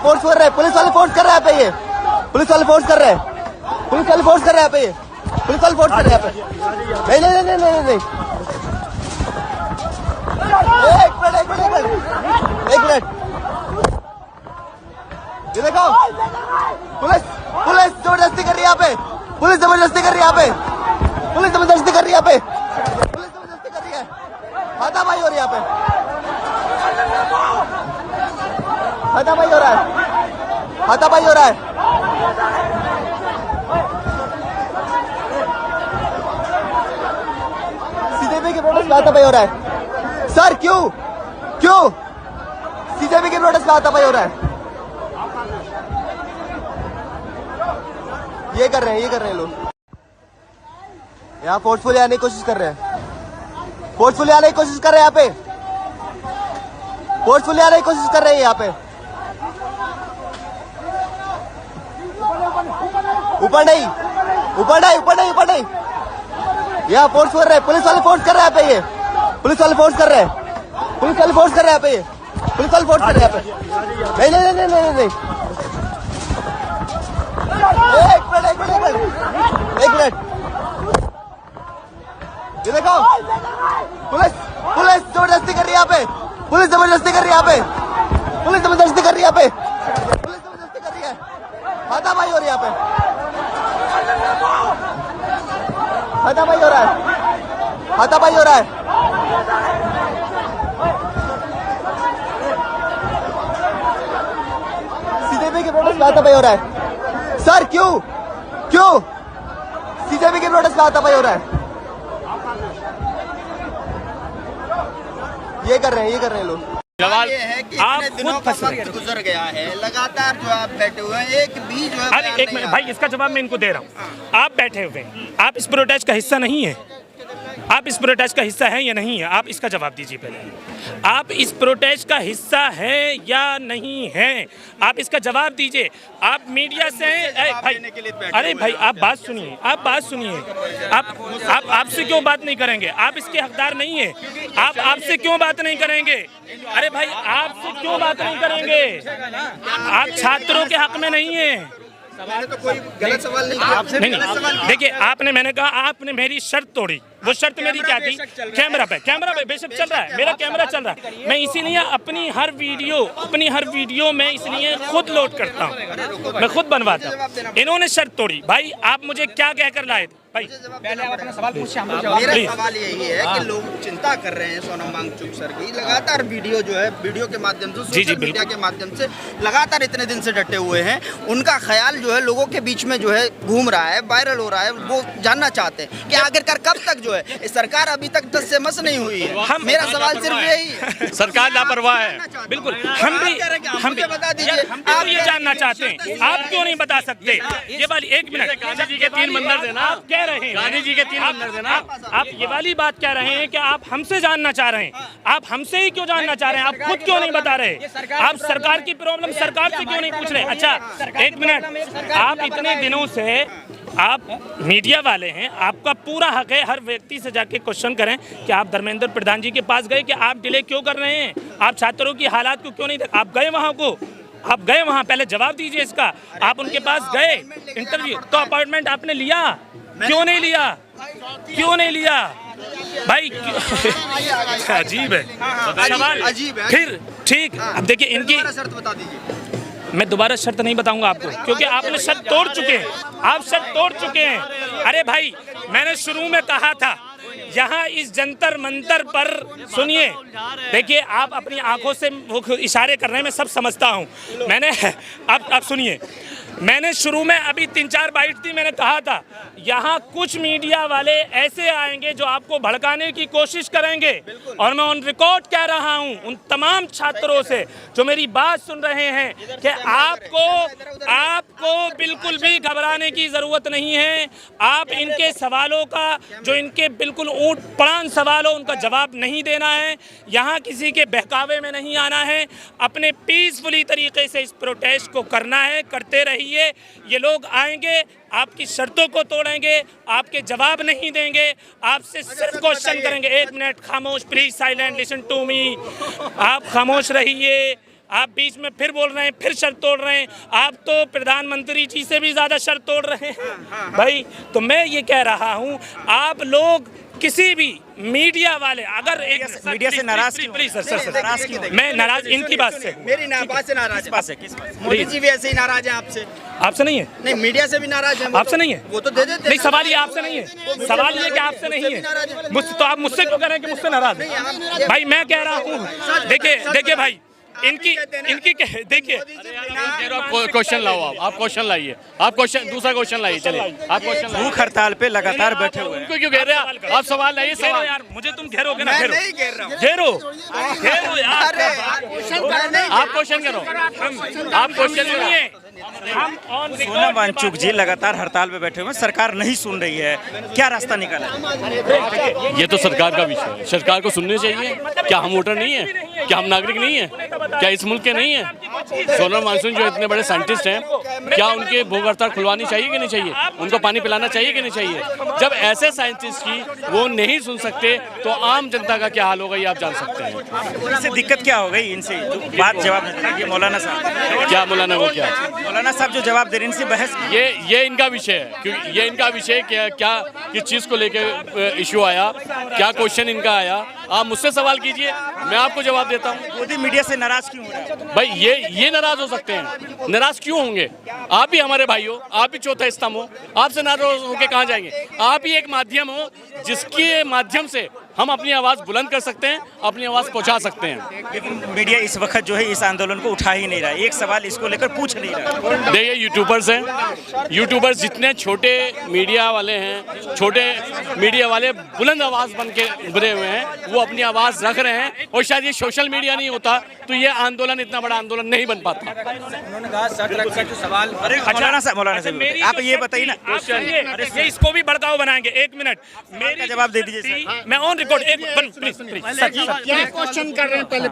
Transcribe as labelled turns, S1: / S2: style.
S1: Force कर रहे हैं, पुलिस वाले फोर्स कर रहे हैं पे, ये पुलिस वाले फोर्स कर रहे हैं, पुलिस वाले फोर्स कर रहे हैं पे, ये पुलिस वाले फोर्स कर रहे हैं पे। नहीं नहीं नहीं नहीं नहीं, एक मिनट ये देखो, पुलिस पुलिस जबरदस्ती कर रही है यहाँ पे, पुलिस जबरदस्ती कर रही है यहाँ पे, पुलिस जबरदस्ती कर रही है यहाँ पे, पुलिस जबरदस्ती कर रही है, हाथापाई हो रही है यहाँ पे, हाथापाई हो रहा है, हाथापाई हो रहा है। सीजेपी के प्रोटेस्ट में हाथापाई हो रहा है सर, क्यों क्यों सीजेपी के प्रोटेस्ट में हाथापाई हो रहा है? ये कर रहे हैं लोग यहाँ, फोर्सफुली आने की कोशिश कर रहे हैं, फोर्सफुली आने की कोशिश कर रहे हैं यहाँ पे, फोर्सफुली आने की कोशिश कर रहे हैं यहाँ पे। ऊपर नहीं, ऊपर नहीं, ऊपर नहीं, ऊपर नहीं, यहाँ फोर्स कर रहे हैं, पुलिस वाले फोर्स कर रहे हैं यहाँ पे, ये पुलिस वाले फोर्स कर रहे हैं, पुलिस वाले फोर्स कर रहे हैं यहाँ पे, ये पुलिस वाले फोर्स कर रहे हैं यहाँ पे। नहीं नहीं नहीं नहीं नहीं, एक मिनट ये देखो, पुलिस पुलिस जबरदस्ती कर रही है यहाँ पे, पुलिस जबरदस्ती कर रही है यहाँ पे, पुलिस जबरदस्ती कर रही है यहाँ पे, पुलिस जबरदस्ती कर रही है, हाथापाई हो रही है यहाँ पे, हाथापाई हो रहा है, हाथापाई हो रहा है। सीजेपी के प्रोटेस्ट में हाथापाई हो रहा है सर, क्यों क्यों सीजेपी के प्रोटेस्ट में हाथापाई हो रहा है? ये कर रहे हैं लोग।
S2: सवाल ये है कि इतने दिनों का वक्त गुजर गया है, लगातार जो आप बैठे हुए हैं, एक भी जो है।
S3: अरे एक मिनट भाई, इसका जवाब मैं इनको दे रहा हूँ। आप बैठे हुए हैं, आप इस प्रोटेस्ट का हिस्सा नहीं है, आप इस प्रोटेस्ट का हिस्सा हैं या नहीं है, आप इसका जवाब दीजिए पहले। आप इस प्रोटेस्ट का हिस्सा हैं या नहीं हैं, आप इसका जवाब दीजिए। आप मीडिया से हैं भाई, अरे भाई आप बात सुनिए, आप बात सुनिए, आप आपसे क्यों बात नहीं करेंगे? आप इसके हकदार नहीं है, आप आपसे क्यों बात नहीं करेंगे? अरे भाई आपसे क्यों बात नहीं करेंगे? आप छात्रों के हक में नहीं है।
S2: मैंने तो कोई गलत सवाल नहीं किया आपसे।
S3: नहीं देखिए, मैंने कहा आपने मेरी शर्त तोड़ी। वो शर्त मेरी क्या थी? कैमरा पे बेशक चल रहा है, मेरा कैमरा चल रहा है। मैं इसीलिए अपनी हर वीडियो में इसलिए खुद लोड करता हूँ, मैं खुद बनवाता हूँ। इन्होंने शर्त तोड़ी। भाई आप मुझे क्या कहकर लाए थे? भाई
S2: पहले आप अपना सवाल पूछिए, मेरा सवाल यही है कि लोग चिंता कर रहे हैं सोनम वांगचुक सर की, लगातार वीडियो जो है, वीडियो के माध्यम से, सोशल मीडिया के माध्यम से लगातार इतने दिन से डटे हुए हैं। उनका ख्याल जो है लोगों के बीच में जो है घूम रहा है, वायरल हो रहा है। वो जानना चाहते हैं कि आखिरकार कब तक जो है सरकार अभी तक टस से मस नहीं हुई है। मेरा सवाल सिर्फ यही है,
S3: सरकार लापरवाह है। बिल्कुल, हम भी
S2: बता दीजिए,
S3: आप ये जानना चाहते हैं, आप क्यों नहीं बता सकते? ये वाली 1 मिनट, गांधी जी के 3 मंदिर देना आप कह रहे हैं, गांधी जी के 3 मंदिर देना आप ये वाली बात कह रहे हैं कि आप हमसे जानना चाह रहे हैं। आप हमसे ही क्यों जानना चाह रहे हैं? आप खुद क्यों नहीं बता रहे? आप सरकार की प्रॉब्लम सरकार से क्यों नहीं पूछ रहे? अच्छा 1 मिनट, आप इतने दिनों से आप मीडिया वाले हैं, आपका पूरा हक है हर व्यक्ति से जाके क्वेश्चन करें कि आप धर्मेंद्र प्रधान जी के पास गए कि आप डिले क्यों कर रहे हैं, आप छात्रों की हालात को क्यों नहीं, आप गए वहाँ को, आप गए वहाँ, पहले जवाब दीजिए इसका। आप उनके पास गए इंटरव्यू, तो अपॉइंटमेंट आपने लिया, क्यों नहीं लिया? क्यों नहीं लिया भाई? अजीब है सवाल, अजीब है। फिर ठीक, अब देखिए इनकी
S2: शर्त बता दीजिए।
S3: मैं दोबारा शर्त नहीं बताऊंगा आपको, क्योंकि आपने शर्त तोड़ चुके हैं, आप शर्त तोड़ चुके हैं। अरे भाई मैंने शुरू में कहा था, यहाँ इस जंतर मंतर पर सुनिए, देखिए आप अपनी आंखों से वो इशारे कर रहे हैं, मैं सब समझता हूँ। मैंने अब सुनिए, मैंने शुरू में अभी 3-4 बाइट थी, मैंने कहा था यहाँ कुछ मीडिया वाले ऐसे आएंगे जो आपको भड़काने की कोशिश करेंगे, और मैं ऑन रिकॉर्ड कह रहा हूँ उन तमाम छात्रों से जो मेरी बात सुन रहे हैं कि आपको बिल्कुल भी घबराने की ज़रूरत नहीं है। आप इनके सवालों का, जो इनके बिल्कुल ऊँट पड़ान सवाल हो, उनका जवाब नहीं देना है। यहाँ किसी के बहकावे में नहीं आना है, अपने पीसफुली तरीके से इस प्रोटेस्ट को करना है, करते रहिए। ये लोग आएंगे, आपकी शर्तों को तोड़ेंगे, आपके जवाब नहीं देंगे, आपसे सिर्फ क्वेश्चन करेंगे। 1 मिनट खामोश, please silent, listen to me. आप खामोश रहिए, आप बीच में फिर बोल रहे हैं, फिर शर्त तोड़ रहे हैं। आप तो प्रधानमंत्री जी से भी ज्यादा शर्त तोड़ रहे हैं भाई। तो मैं ये कह रहा हूँ, आप लोग किसी भी मीडिया वाले अगर एक
S4: मीडिया से नाराज
S3: प्लीज सर मैं नाराज इनकी बात से हूं।
S2: मेरी बात से नाराज है। मोदी जी भी ऐसे ही नाराज हैं आपसे।
S3: आपसे नहीं है?
S2: नहीं, मीडिया से भी नाराज हैं।
S3: आपसे नहीं है?
S2: वो तो दे देते।
S3: नहीं, सवाल ये आपसे नहीं है। सवाल ये कि आपसे नहीं है। मुझसे तो आप मुझसे क्यों कह रहे हैं कि मुझसे नाराज है? भाई मैं कह रहा हूँ, देखिए भाई, इनकी देखिए,
S5: क्वेश्चन लाओ, आप क्वेश्चन लाइए, आप क्वेश्चन दूसरा क्वेश्चन लाइए। चलिए आप क्वेश्चन
S4: भूख हड़ताल पे लगातार बैठे हुए हैं।
S5: उनको क्यों घेर रहे हैं आप? सवाल लाइए, सवाल।
S3: यार मुझे तुम घेरोगे ना?
S2: मैं नहीं घेर रहा हूँ।
S3: घेरो यार,
S5: आप क्वेश्चन करो, आप क्वेश्चन सुनिए।
S3: हम ऑन
S4: सोनम वांगचुक जी लगातार हड़ताल पे बैठे हुए हैं, सरकार नहीं सुन रही है, क्या रास्ता निकाला?
S5: ये तो सरकार का विषय है, सरकार को सुनने चाहिए। क्या हम वोटर नहीं है? क्या हम नागरिक नहीं है? क्या इस मुल्क के नहीं है? सोनम वांगचुक जो इतने बड़े साइंटिस्ट हैं, क्या उनके भूख हड़ताल खुलवानी चाहिए कि नहीं चाहिए? उनको पानी पिलाना चाहिए कि नहीं चाहिए? जब ऐसे साइंटिस्ट की वो नहीं सुन सकते तो आम जनता का क्या हाल होगा ये आप जान सकते हैं।
S4: इनसे दिक्कत क्या हो गई? इनसे जो बात जवाब देते हैं मौलाना साहब,
S5: क्या मौलाना को क्या?
S4: मौलाना साहब जो जवाब दे रहे हैं इनसे बहस
S5: ये इनका विषय है, क्योंकि ये इनका विषय क्या किस चीज़ को लेकर इशू आया, क्या क्वेश्चन इनका आया। आप मुझसे सवाल कीजिए, मैं आपको जवाब देता हूँ।
S4: मोदी मीडिया से नाराज क्यों हो रहा है?
S5: भाई ये नाराज हो सकते हैं, नाराज क्यों होंगे? आप भी हमारे भाई हो, आप भी चौथा स्तंभ हो, आपसे नाराज होकर कहाँ जाएंगे? आप ही एक माध्यम हो जिसके माध्यम से हम अपनी आवाज़ बुलंद कर सकते हैं, अपनी आवाज़ पहुंचा सकते हैं।
S4: लेकिन मीडिया इस वक्त जो है इस आंदोलन को उठा ही नहीं रहा है, एक सवाल इसको लेकर पूछ नहीं रहा।
S5: देखिए यूट्यूबर्स हैं, यूट्यूबर्स जितने छोटे मीडिया वाले हैं, छोटे मीडिया वाले बुलंद आवाज़ बन के उभरे हुए हैं, वो अपनी आवाज़ रख रहे हैं। और शायद ये सोशल मीडिया नहीं होता तो ये आंदोलन इतना बड़ा आंदोलन नहीं बन पाता।
S2: उन्होंने कहा सवाल।
S4: मौलाना साहब आप ये बताइए ना,
S3: ये इसको भी भड़काऊ बनाएंगे। 1 मिनट
S4: मेरा जवाब दे दीजिए सर।
S3: मैं ऑन रिकॉर्ड, एक प्लीज
S6: क्या क्वेश्चन कर रहे हैं पहले